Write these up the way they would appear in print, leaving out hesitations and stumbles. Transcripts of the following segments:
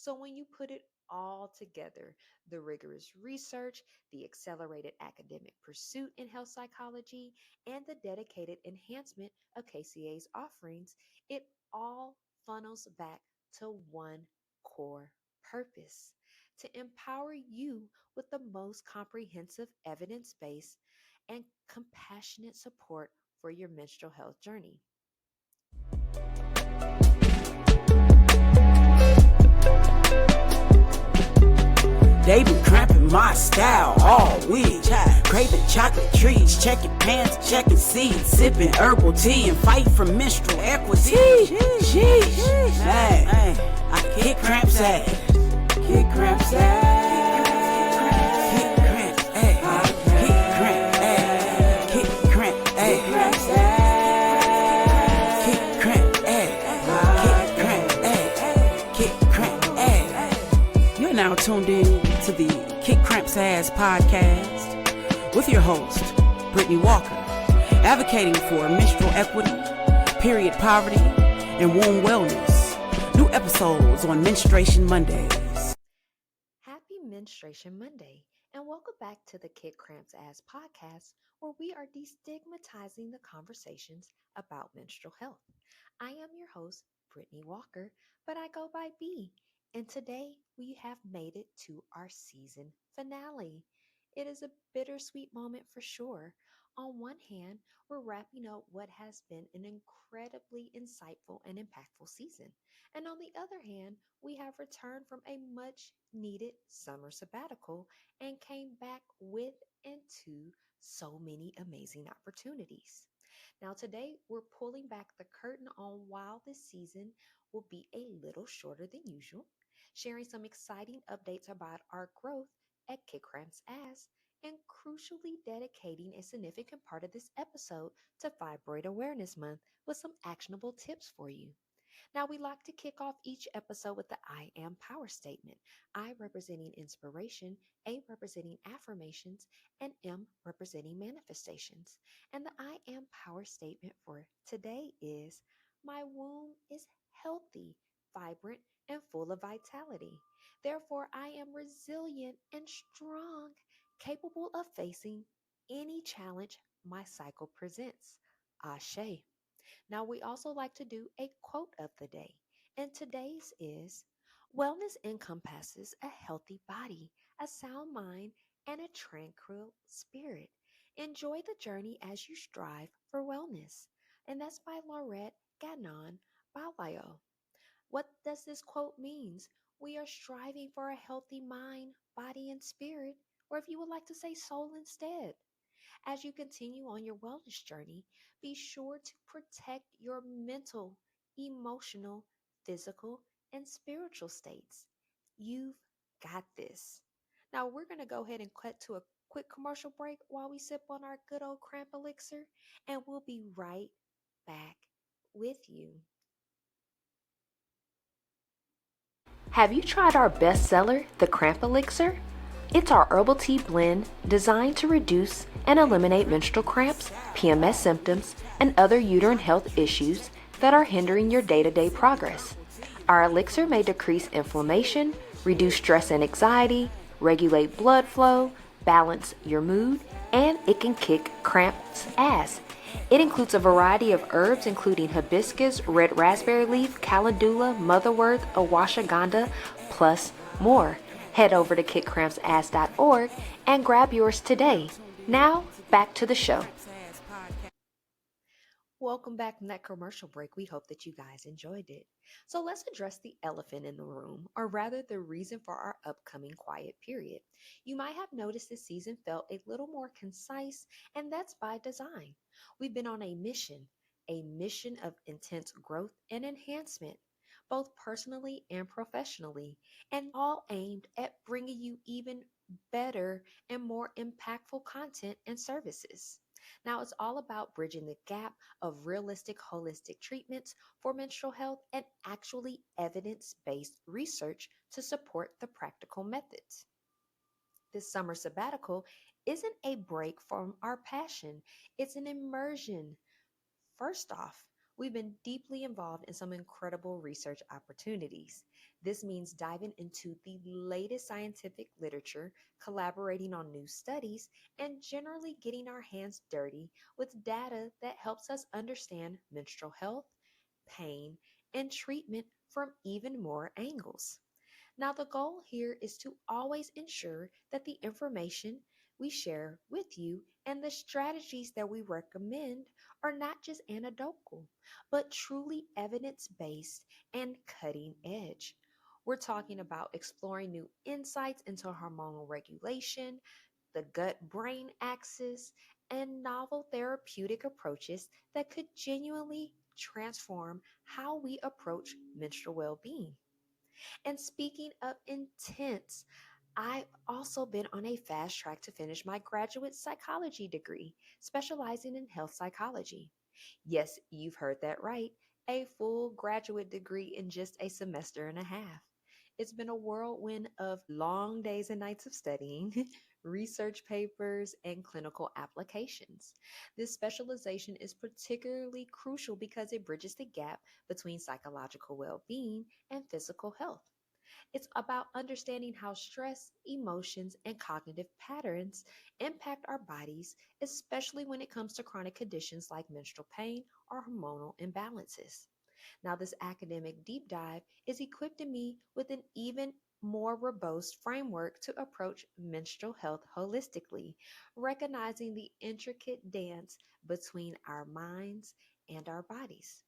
So when you put it all together, the rigorous research, the accelerated academic pursuit in health psychology, and the dedicated enhancement of KCA's offerings, it all funnels back to one core purpose: to empower you with the most comprehensive evidence based and compassionate support for your menstrual health journey. They been cramping my style all week. Craving chocolate treats, checking pants, checking seeds, sipping herbal tea, and fight for menstrual equity. Sheesh, man, I kick Cramp's ass. Kick Cramp's ass. Kick Cramp's ass. Kick Cramp's ass. Kick Cramp's ass. Kick Cramp's ass. Kick Cramp's ass. You're now tuned in to the Kick Cramp's Ass podcast with your host, Brittany Walker, advocating for menstrual equity, period poverty, and womb wellness. New episodes on Menstruation Mondays. Happy Menstruation Monday, and welcome back to the Kick Cramps Ass podcast, where we are destigmatizing the conversations about menstrual health. I am your host, Brittany Walker, but I go by B, and today we have made it to our season finale. It is a bittersweet moment for sure. On one hand, we're wrapping up what has been an incredibly insightful and impactful season. And on the other hand, we have returned from a much needed summer sabbatical and came back with and to so many amazing opportunities. Now, today we're pulling back the curtain on why this season will be a little shorter than usual, sharing some exciting updates about our growth at Kick Cramps Ass, and crucially dedicating a significant part of this episode to Fibroid Awareness Month with some actionable tips for you. Now, we like to kick off each episode with the I am power statement. I representing inspiration, A representing affirmations, and M representing manifestations. And the I am power statement for today is: my womb is healthy, vibrant, and full of vitality. Therefore, I am resilient and strong, capable of facing any challenge my cycle presents. Ashe. Now, we also like to do a quote of the day, and today's is: wellness encompasses a healthy body, a sound mind, and a tranquil spirit. Enjoy the journey as you strive for wellness. And that's by Laurette Ganon Balayo. What does this quote mean? We are striving for a healthy mind, body, and spirit, or if you would like to say soul instead. As you continue on your wellness journey, be sure to protect your mental, emotional, physical, and spiritual states. You've got this. Now, we're going to go ahead and cut to a quick commercial break while we sip on our good old cramp elixir, and we'll be right back with you. Have you tried our bestseller, the Cramp Elixir? It's our herbal tea blend designed to reduce and eliminate menstrual cramps, PMS symptoms, and other uterine health issues that are hindering your day-to-day progress. Our elixir may decrease inflammation, reduce stress and anxiety, regulate blood flow, balance your mood, and it can kick cramps ass. It includes a variety of herbs including hibiscus, red raspberry leaf, calendula, motherwort, ashwagandha, plus more. Head over to kickcrampsass.org and grab yours today. Now, back to the show. Welcome back from that commercial break. We hope that you guys enjoyed it. So let's address the elephant in the room, or rather the reason for our upcoming quiet period. You might have noticed this season felt a little more concise, and that's by design. We've been on a mission of intense growth and enhancement, both personally and professionally, and all aimed at bringing you even better and more impactful content and services. Now, it's all about bridging the gap of realistic holistic treatments for menstrual health and actually evidence based research to support the practical methods. This summer sabbatical isn't a break from our passion, it's an immersion. First off, We've been deeply involved in some incredible research opportunities. This means diving into the latest scientific literature, collaborating on new studies, and generally getting our hands dirty with data that helps us understand menstrual health, pain, and treatment from even more angles. Now, the goal here is to always ensure that the information we share with you and the strategies that we recommend are not just anecdotal, but truly evidence based and cutting edge. We're talking about exploring new insights into hormonal regulation, the gut brain axis, and novel therapeutic approaches that could genuinely transform how we approach menstrual well being. And speaking of intense, I've also been on a fast track to finish my graduate psychology degree, specializing in health psychology. Yes, you've heard that right. A full graduate degree in just a semester and a half. It's been a whirlwind of long days and nights of studying, research papers, and clinical applications. This specialization is particularly crucial because it bridges the gap between psychological well being and physical health. It's about understanding how stress, emotions, and cognitive patterns impact our bodies, especially when it comes to chronic conditions like menstrual pain or hormonal imbalances. Now, this academic deep dive is equipping me with an even more robust framework to approach menstrual health holistically, recognizing the intricate dance between our minds and our bodies.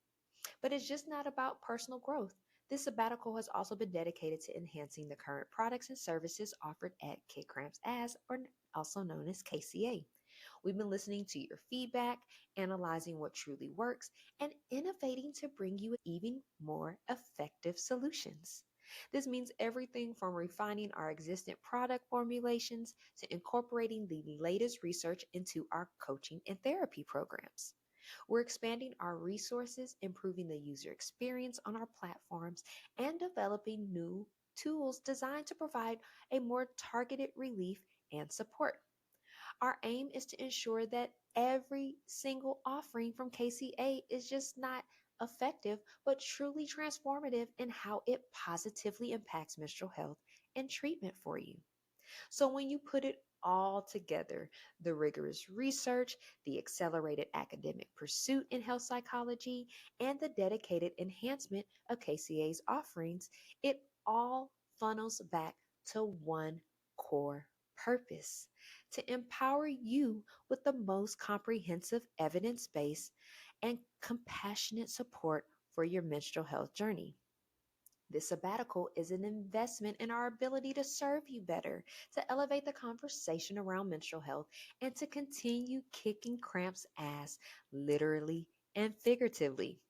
But it's just not about personal growth. This sabbatical has also been dedicated to enhancing the current products and services offered at Kid Cramps as, or also known as KCA. We've been listening to your feedback, analyzing what truly works, and innovating to bring you even more effective solutions. This means everything from refining our existing product formulations to incorporating the latest research into our coaching and therapy programs. We're expanding our resources, improving the user experience on our platforms, and developing new tools designed to provide a more targeted relief and support. Our aim is to ensure that every single offering from KCA is just not effective, but truly transformative in how it positively impacts menstrual health and treatment for you. So when you put it all together, the rigorous research, the accelerated academic pursuit in health psychology, and the dedicated enhancement of KCA's offerings, it all funnels back to one core purpose: to empower you with the most comprehensive evidence based and compassionate support for your menstrual health journey. This sabbatical is an investment in our ability to serve you better, to elevate the conversation around menstrual health, and to continue kicking Cramp's ass, literally and figuratively.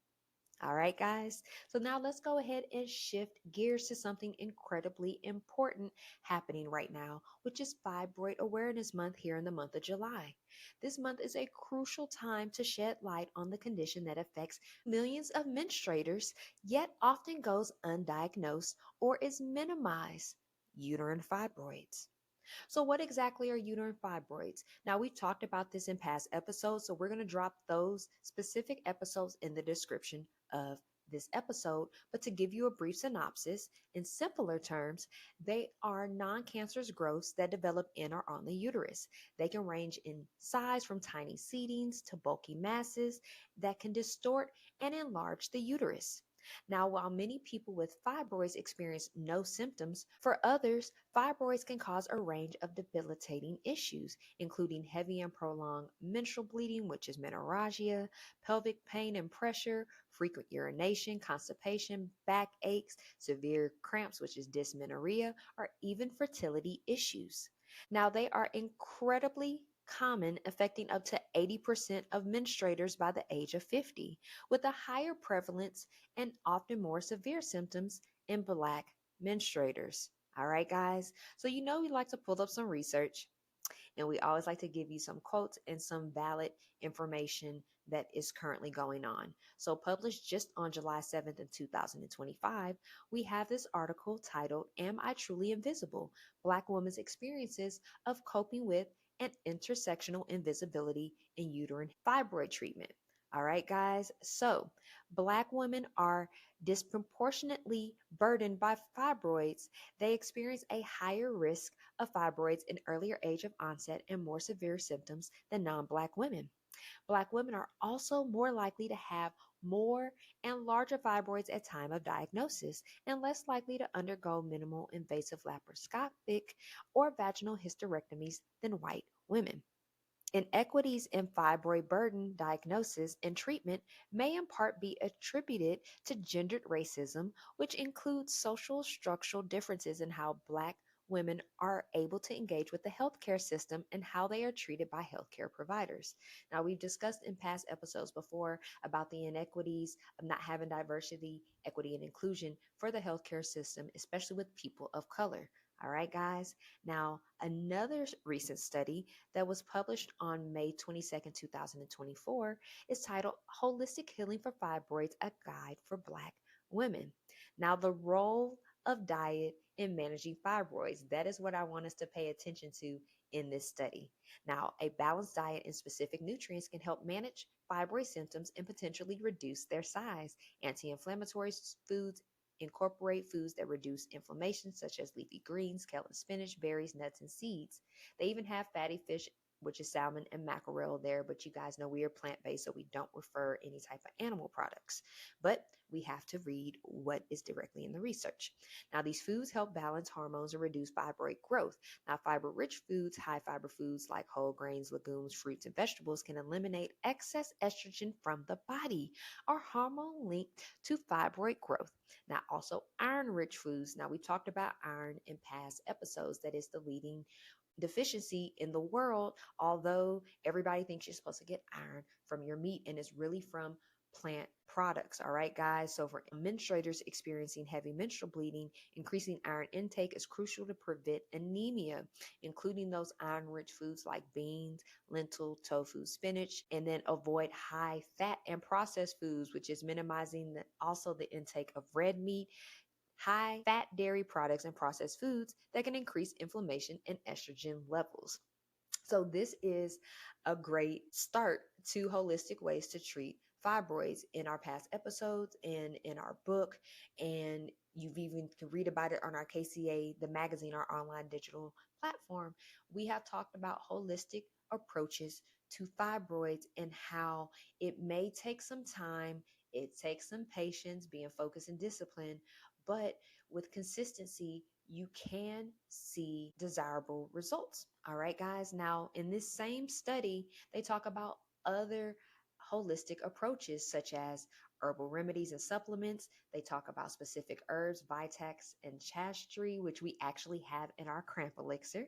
All right, guys. So now let's go ahead and shift gears to something incredibly important happening right now, which is Fibroid Awareness Month here in the month of July. This month is a crucial time to shed light on the condition that affects millions of menstruators, yet often goes undiagnosed or is minimized: uterine fibroids. So, what exactly are uterine fibroids? Now, we've talked about this in past episodes, so we're going to drop those specific episodes in the description of this episode. But to give you a brief synopsis, in simpler terms, they are non cancerous growths that develop in or on the uterus. They can range in size from tiny seedings to bulky masses that can distort and enlarge the uterus. Now, while many people with fibroids experience no symptoms, for others, fibroids can cause a range of debilitating issues, including heavy and prolonged menstrual bleeding, which is menorrhagia, pelvic pain and pressure, frequent urination, constipation, back aches, severe cramps, which is dysmenorrhea, or even fertility issues. Now, they are incredibly common, affecting up to 80% of menstruators by the age of 50, with a higher prevalence and often more severe symptoms in Black menstruators. All right, guys. So, we like to pull up some research, and we always like to give you some quotes and some valid information that is currently going on. So, published just on July 7th in 2025, we have this article titled, "Am I Truly Invisible? Black Women's Experiences of Coping with an Intersectional Invisibility in Uterine Fibroid Treatment," All right, guys. So, Black women are disproportionately burdened by fibroids. They experience a higher risk of fibroids in earlier age of onset and more severe symptoms than non Black women. Black women are also more likely to have more and larger fibroids at time of diagnosis and less likely to undergo minimal invasive laparoscopic or vaginal hysterectomies than white women. Inequities in fibroid burden diagnosis and treatment may in part be attributed to gendered racism, which includes social structural differences in how Black women are able to engage with the healthcare system and how they are treated by healthcare providers. Now, we've discussed in past episodes before about the inequities of not having diversity, equity, and inclusion for the healthcare system, especially with people of color. All right, guys. Now, another recent study that was published on May 22nd, 2024, is titled Holistic Healing for Fibroids, a Guide for Black Women. Now, the role of diet in managing fibroids, that is what I want us to pay attention to in this study. Now, a balanced diet and specific nutrients can help manage fibroid symptoms and potentially reduce their size. Anti-inflammatory foods incorporate foods that reduce inflammation, such as leafy greens, kale and spinach, berries, nuts, and seeds. They even have fatty fish, which is salmon and mackerel there, but you guys know we are plant based, so we don't refer any type of animal products. But we have to read what is directly in the research. Now, these foods help balance hormones and reduce fibroid growth. Now, fiber rich foods, high fiber foods like whole grains, legumes, fruits, and vegetables can eliminate excess estrogen from the body, a hormone linked to fibroid growth. Now, also iron rich foods. Now, we talked about iron in past episodes. That is the leading deficiency in the world, although everybody thinks you're supposed to get iron from your meat, and it's really from plant products. All right, guys. So, for menstruators experiencing heavy menstrual bleeding, increasing iron intake is crucial to prevent anemia, including those iron rich foods like beans, lentil, tofu, spinach, and then avoid high fat and processed foods, which is minimizing also the intake of red meat, high fat dairy products, and processed foods that can increase inflammation and estrogen levels. So, this is a great start to holistic ways to treat fibroids in our past episodes and in our book. And you've even can read about it on our KCA, the magazine, our online digital platform. We have talked about holistic approaches to fibroids and how it may take some time, it takes some patience, being focused and disciplined, but with consistency, you can see desirable results. All right, guys. Now, in this same study, they talk about other holistic approaches such as herbal remedies and supplements. They talk about specific herbs, vitex and chastry, which we actually have in our cramp elixir.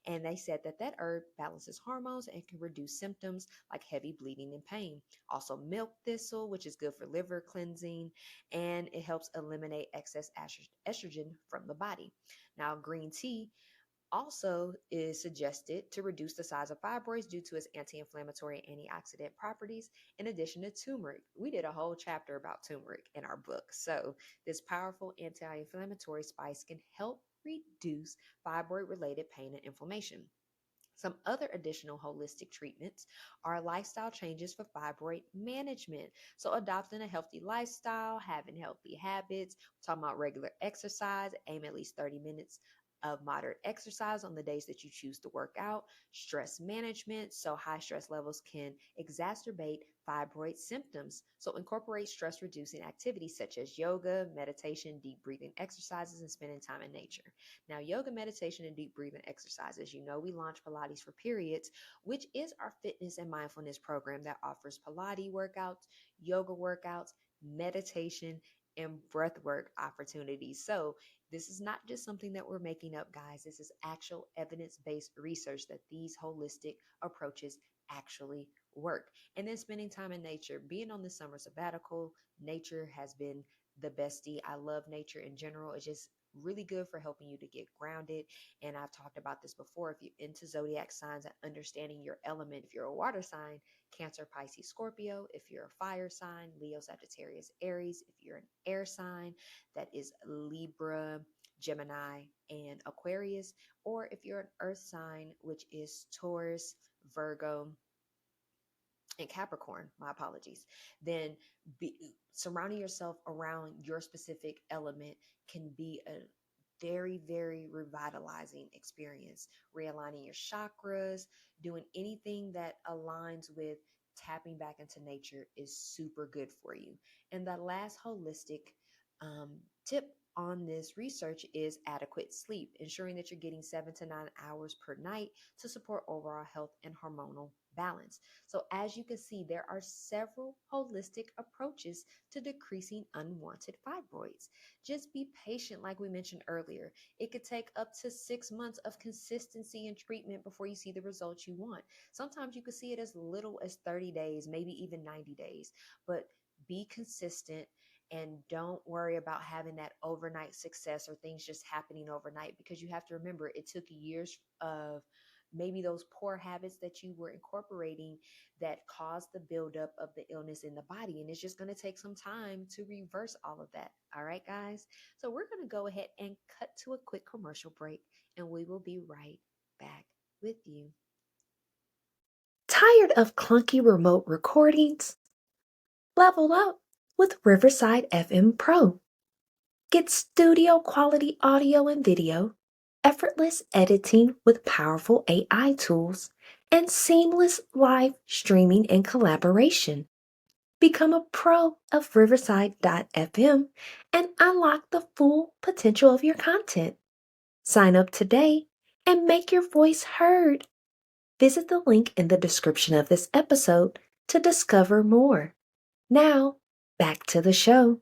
And they said that that herb balances hormones and can reduce symptoms like heavy bleeding and pain. Also, milk thistle, which is good for liver cleansing, and it helps eliminate excess estrogen from the body. Now, green tea also is suggested to reduce the size of fibroids due to its anti-inflammatory antioxidant properties, in addition to turmeric. We did a whole chapter about turmeric in our book. So, this powerful anti-inflammatory spice can help reduce fibroid related pain and inflammation. Some other additional holistic treatments are lifestyle changes for fibroid management. So, adopting a healthy lifestyle, having healthy habits, we're talking about regular exercise, aim at least 30 minutes of moderate exercise on the days that you choose to work out, stress management. So, high stress levels can exacerbate fibroid symptoms. So, incorporate stress reducing activities such as yoga, meditation, deep breathing exercises, and spending time in nature. Now, yoga, meditation, and deep breathing exercises. You know, we launched Pilates for Periods, which is our fitness and mindfulness program that offers Pilates workouts, yoga workouts, meditation, and breath work opportunities. So, this is not just something that we're making up, guys. This is actual evidence based research that these holistic approaches actually work. And then spending time in nature, being on the summer sabbatical, nature has been the bestie. I love nature in general. It's just really good for helping you to get grounded. And I've talked about this before. If you're into zodiac signs and understanding your element, if you're a water sign, Cancer, Pisces, Scorpio. If you're a fire sign, Leo, Sagittarius, Aries. If you're an air sign, that is Libra, Gemini, and Aquarius. Or if you're an earth sign, which is Taurus, Virgo, and Capricorn, my apologies, then be, surrounding yourself around your specific element can be a very, very revitalizing experience. Realigning your chakras, doing anything that aligns with tapping back into nature is super good for you. And the last holistic um, tip on this research is adequate sleep, ensuring that you're getting 7 to 9 hours per night to support overall health and hormonal balance. So, as you can see, there are several holistic approaches to decreasing unwanted fibroids. Just be patient, like we mentioned earlier. It could take up to 6 months of consistency and treatment before you see the results you want. Sometimes you could see it as little as 30 days, maybe even 90 days, but be consistent and don't worry about having that overnight success or things just happening overnight, because you have to remember it took years of maybe those poor habits that you were incorporating that caused the buildup of the illness in the body. And it's just going to take some time to reverse all of that. All right, guys. So we're going to go ahead and cut to a quick commercial break, and we will be right back with you. Tired of clunky remote recordings? Level up with Riverside FM Pro. Get studio quality audio and video, effortless editing with powerful AI tools, and seamless live streaming and collaboration. Become a pro of Riverside.fm and unlock the full potential of your content. Sign up today and make your voice heard. Visit the link in the description of this episode to discover more. Now, back to the show.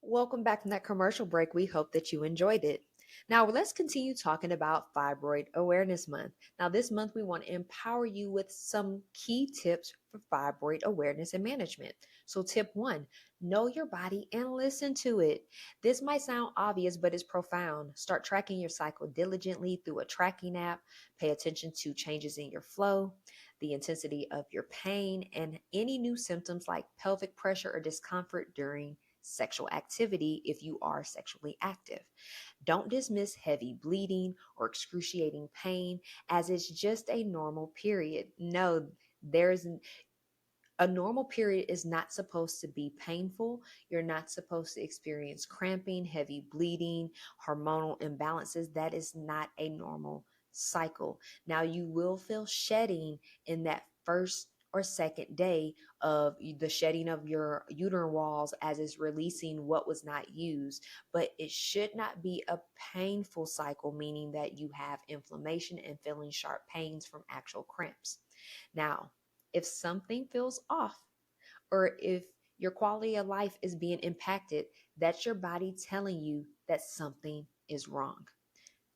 Welcome back from that commercial break. We hope that you enjoyed it. Now, let's continue talking about Fibroid Awareness Month. Now, this month we want to empower you with some key tips for fibroid awareness and management. So, tip one, know your body and listen to it. This might sound obvious, but it's profound. Start tracking your cycle diligently through a tracking app. Pay attention to changes in your flow, the intensity of your pain, and any new symptoms like pelvic pressure or discomfort during sexual activity if you are sexually active. Don't dismiss heavy bleeding or excruciating pain as it's just a normal period. No, there's a normal period is not supposed to be painful. You're not supposed to experience cramping, heavy bleeding, hormonal imbalances. That is not a normal cycle. Now, you will feel shedding in that first or second day of the shedding of your uterine walls as it's releasing what was not used, but it should not be a painful cycle, meaning that you have inflammation and feeling sharp pains from actual cramps. Now, if something feels off, or if your quality of life is being impacted, that's your body telling you that something is wrong.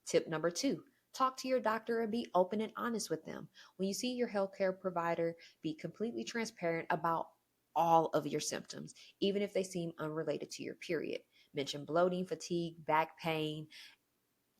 Tip number two, talk to your doctor and be open and honest with them. When you see your healthcare provider, be completely transparent about all of your symptoms, even if they seem unrelated to your period. Mention bloating, fatigue, back pain,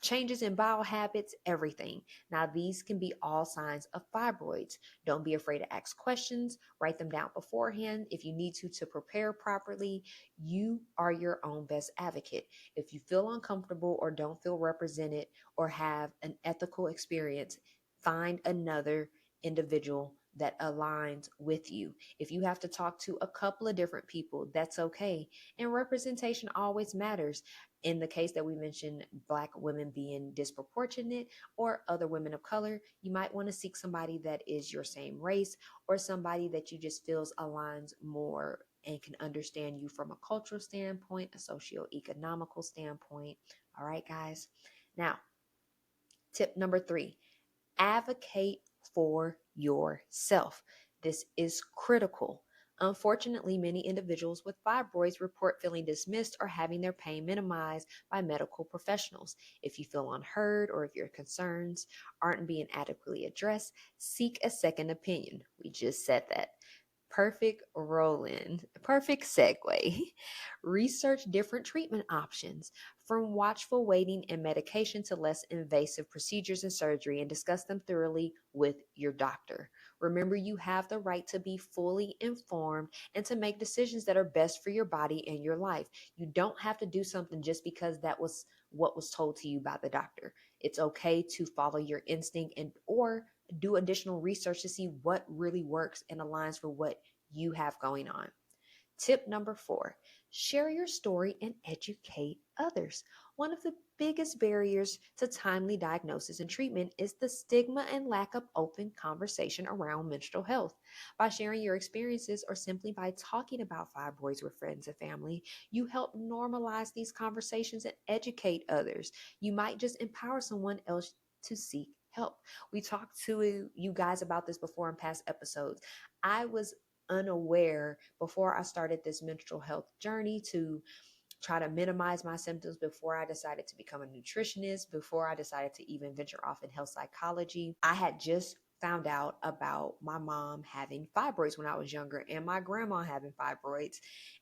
changes in bowel habits, everything. Now, these can be all signs of fibroids. Don't be afraid to ask questions, write them down beforehand if you need to prepare properly. You are your own best advocate. If you feel uncomfortable or don't feel represented or have an ethical experience, find another individual that aligns with you. If you have to talk to a couple of different people, that's okay. And representation always matters. In the case that we mentioned, Black women being disproportionate or other women of color, you might want to seek somebody that is your same race or somebody that you just feels aligns more and can understand you from a cultural standpoint, a socio-economical standpoint. All right, guys. Now, tip number three, advocate for yourself. This is critical. Unfortunately, many individuals with fibroids report feeling dismissed or having their pain minimized by medical professionals. If you feel unheard or if your concerns aren't being adequately addressed, seek a second opinion. We just said that. Perfect roll in, perfect segue. Research different treatment options, from watchful waiting and medication to less invasive procedures and surgery, and discuss them thoroughly with your doctor. Remember, you have the right to be fully informed and to make decisions that are best for your body and your life. You don't have to do something just because that was what was told to you by the doctor. It's okay to follow your instinct and or do additional research to see what really works and aligns with what you have going on. Tip number 4, share your story and educate others. One of the biggest barriers to timely diagnosis and treatment is the stigma and lack of open conversation around menstrual health. By sharing your experiences or simply by talking about fibroids with friends and family, you help normalize these conversations and educate others. You might just empower someone else to seek help. We talked to you guys about this before in past episodes. I was unaware before I started this menstrual health journey to try to minimize my symptoms, before I decided to become a nutritionist, before I decided to even venture off in health psychology. I had just found out about my mom having fibroids when I was younger and my grandma having fibroids.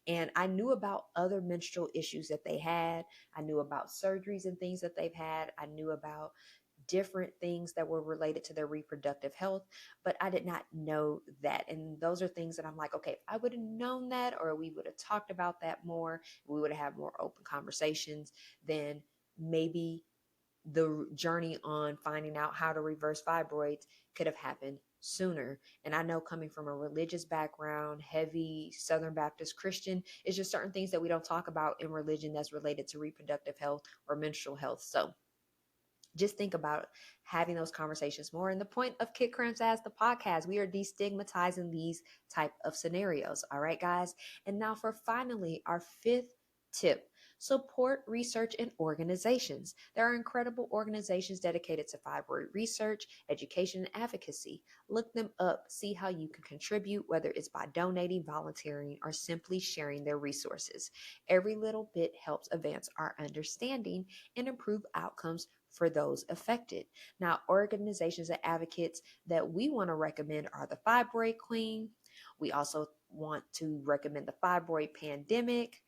And I knew about other menstrual issues that they had. I knew about surgeries and things that they've had. I knew about different things that were related to their reproductive health, but I did not know that. And those are things that I'm like, okay, if I would have known that, or we would have talked about that more, we would have had more open conversations, then maybe the journey on finding out how to reverse fibroids could have happened sooner. And I know, coming from a religious background, heavy Southern Baptist Christian, it's just certain things that we don't talk about in religion that's related to reproductive health or menstrual health. So just think about having those conversations more. And the point of Kid Cramps as the podcast, we are destigmatizing these type of scenarios. All right, guys. And now for finally our 5th tip: support research and organizations. There are incredible organizations dedicated to fibroid research, education, and advocacy. Look them up, see how you can contribute, whether it's by donating, volunteering, or simply sharing their resources. Every little bit helps advance our understanding and improve outcomes for those affected. Now, organizations and advocates that we want to recommend are the Fibroid Queen. We also want to recommend the Fibroid Pandemic,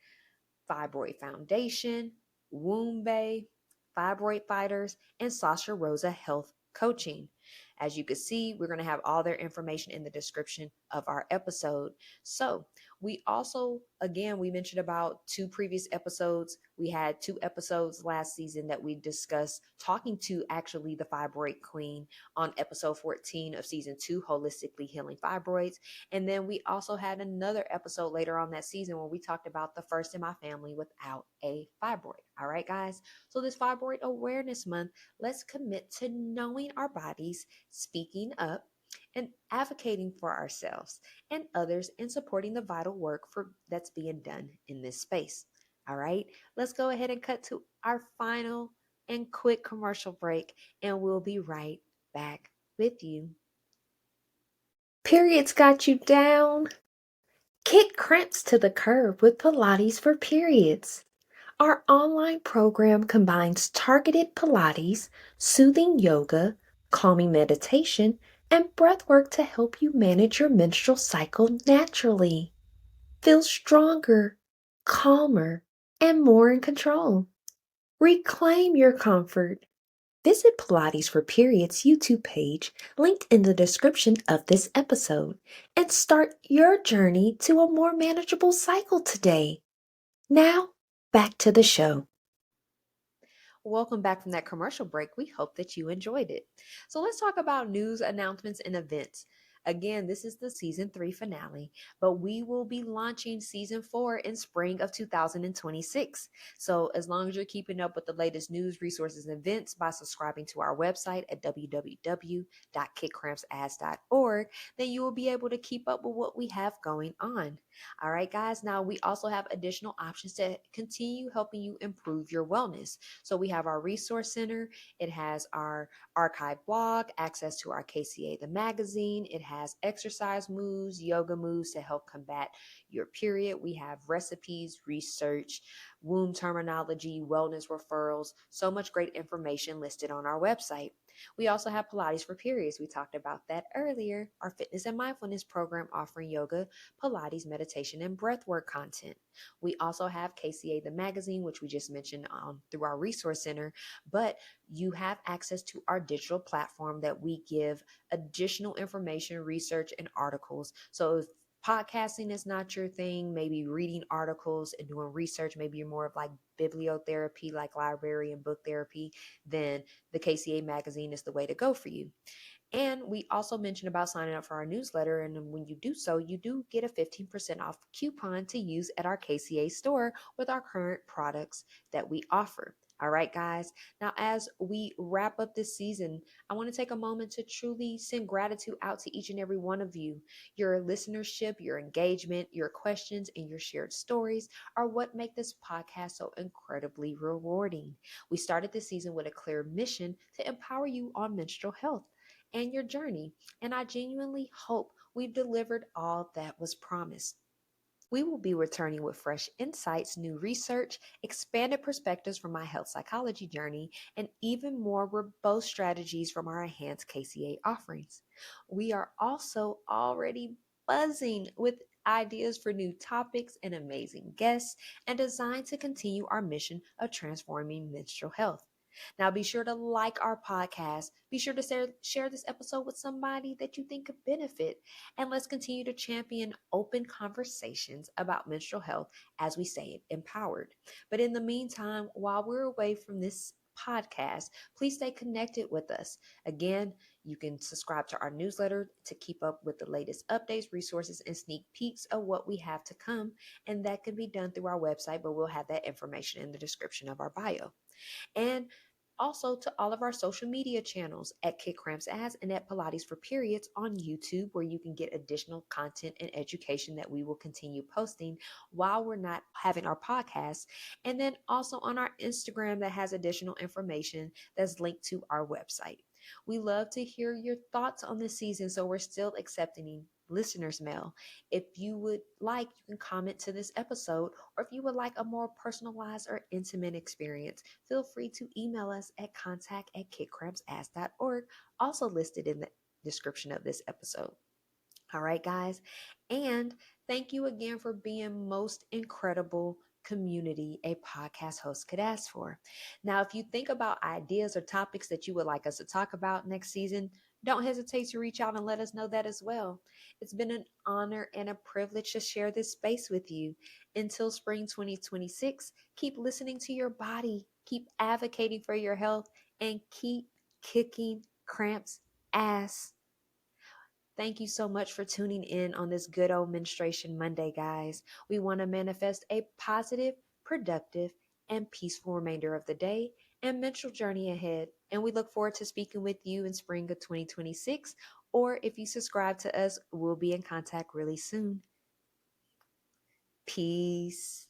Fibroid Foundation, Womb Bay, Fibroid Fighters, and Sasha Rosa Health Coaching. As you can see, we're going to have all their information in the description of our episode. So we also, again, we mentioned about 2 previous episodes. We had 2 episodes last season that we discussed talking to actually the Fibroid Queen on episode 14 of season 2, Holistically Healing Fibroids. And then we also had another episode later on that season where we talked about the first in my family without a fibroid. All right, guys. So this Fibroid Awareness Month, let's commit to knowing our bodies, speaking up, and advocating for ourselves and others, and supporting the vital work that's being done in this space. All right, let's go ahead and cut to our final and quick commercial break, and we'll be right back with you. Periods got you down? Kick cramps to the curb with Pilates for Periods. Our online program combines targeted Pilates, soothing yoga, calming meditation, and breathwork to help you manage your menstrual cycle naturally. Feel stronger, calmer, and more in control. Reclaim your comfort. Visit Pilates for Periods YouTube page, linked in the description of this episode, and start your journey to a more manageable cycle today. Now, back to the show. Welcome back from that commercial break. We hope that you enjoyed it. So let's talk about news, announcements, and events. Again, this is the season 3 finale, but we will be launching season 4 in spring of 2026. So as long as you're keeping up with the latest news, resources, and events by subscribing to our website at www.kickcrampsass.org, then you will be able to keep up with what we have going on. All right, guys. Now we also have additional options to continue helping you improve your wellness. So we have our resource center. It has our archive blog, access to our KCA the magazine. It has exercise moves, yoga moves to help combat your period. We have recipes, research, womb terminology, wellness referrals, so much great information listed on our website. We also have Pilates for Periods. We talked about that earlier. Our fitness and mindfulness program offering yoga, Pilates, meditation, and breathwork content. We also have KCA the magazine, which we just mentioned through our resource center, but you have access to our digital platform that we give additional information, research, and articles. So if podcasting is not your thing, maybe reading articles and doing research, maybe you're more of like bibliotherapy like library and book therapy, then the KCA magazine is the way to go for you. And we also mentioned about signing up for our newsletter. And when you do so, you do get a 15% off coupon to use at our KCA store with our current products that we offer. All right, guys. Now, as we wrap up this season, I want to take a moment to truly send gratitude out to each and every one of you. Your listenership, your engagement, your questions, and your shared stories are what make this podcast so incredibly rewarding. We started this season with a clear mission to empower you on menstrual health and your journey. And I genuinely hope we've delivered all that was promised. We will be returning with fresh insights, new research, expanded perspectives from my health psychology journey, and even more robust strategies from our enhanced KCA offerings. We are also already buzzing with ideas for new topics and amazing guests, and designed to continue our mission of transforming menstrual health. Now, be sure to like our podcast. Be sure to share this episode with somebody that you think could benefit. And let's continue to champion open conversations about menstrual health as we stay empowered. But in the meantime, while we're away from this podcast, please stay connected with us. Again, you can subscribe to our newsletter to keep up with the latest updates, resources, and sneak peeks of what we have to come. And that can be done through our website, but we'll have that information in the description of our bio. And also to all of our social media channels at Kick Cramps Ads and at Pilates for Periods on YouTube, where you can get additional content and education that we will continue posting while we're not having our podcast. And then also on our Instagram that has additional information that's linked to our website. We love to hear your thoughts on this season, so we're still accepting listeners' mail. If you would like, you can comment to this episode, or if you would like a more personalized or intimate experience, feel free to email us at contact@kickcrampsass.org, also listed in the description of this episode. All right, guys. And thank you again for being most incredible community a podcast host could ask for. Now, if you think about ideas or topics that you would like us to talk about next season, don't hesitate to reach out and let us know that as well. It's been an honor and a privilege to share this space with you. Until spring 2026, keep listening to your body, keep advocating for your health, and keep kicking cramps ass. Thank you so much for tuning in on this good old Menstruation Monday, guys. We want to manifest a positive, productive, and peaceful remainder of the day and menstrual journey ahead. And we look forward to speaking with you in spring of 2026. Or if you subscribe to us, we'll be in contact really soon. Peace.